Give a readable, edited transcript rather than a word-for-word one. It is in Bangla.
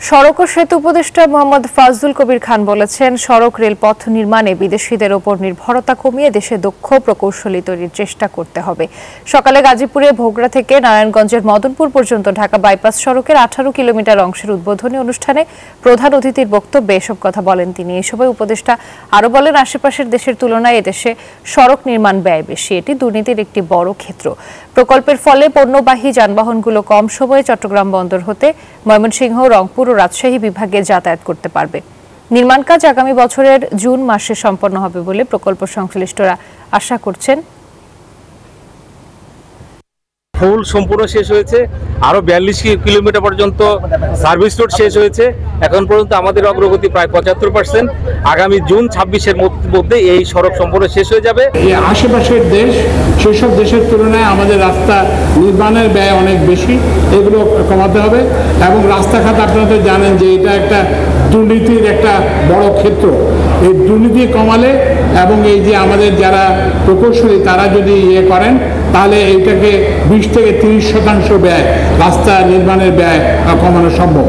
সড়ক ও সেতু উপদেষ্টা মোহাম্মদ ফাজলুল কবির খান বলেছেন, সড়ক রেলপথ নির্মাণে বিদেশিদের ওপর নির্ভরতা কমিয়ে দেশে দক্ষ প্রকৌশলী তৈরির চেষ্টা করতে হবে। সকালে গাজীপুরে ভোগড়া থেকে নারায়ণগঞ্জের মদনপুর পর্যন্ত ঢাকা বাইপাস সড়কের 18 কিলোমিটার অংশের উদ্বোধনী অনুষ্ঠানে প্রধান অতিথির বক্তব্যে এসব কথা বলেন তিনি। এই সময় উপদেষ্টা আরও বলেন, আশেপাশের দেশের তুলনায় এদেশে সড়ক নির্মাণ ব্যয় বেশি, এটি দুর্নীতির একটি বড় ক্ষেত্র। প্রকল্পের ফলে পণ্যবাহী যানবাহনগুলো কম সময়ে চট্টগ্রাম বন্দর হতে ময়মনসিংহ, রংপুর ও রাজশাহী বিভাগে যাতায়াত করতে পারবে। নির্মাণ কাজ আগামী বছরের জুন মাসে সম্পন্ন হবে বলে প্রকল্প সংশ্লিষ্টরা আশা করছেন। ফুল সম্পূর্ণ শেষ হয়েছে, আরো 42 কিলোমিটার পর্যন্ত সার্ভিস রোড শেষ হয়েছে। এখন পর্যন্ত আমাদের অগ্রগতি প্রায় 75%। আগামী জুন 26-এর মধ্যে এই সড়ক সম্পূর্ণ শেষ হয়ে যাবে। এই আশেপাশের দেশ, সেসব দেশের তুলনায় আমাদের রাস্তা নির্মাণের ব্যয় অনেক বেশি, এগুলো কমাতে হবে। এবং রাস্তাঘাট আপনারা জানেন যে এটা একটা দুর্নীতির একটা বড় ক্ষেত্র। এই দুর্নীতি কমালে এবং এই যে আমাদের যারা প্রকৌশলী তারা যদি করেন, তাহলে এইটাকে 20 থেকে 30% ব্যয়, রাস্তা নির্মাণের ব্যয় কমানো সম্ভব।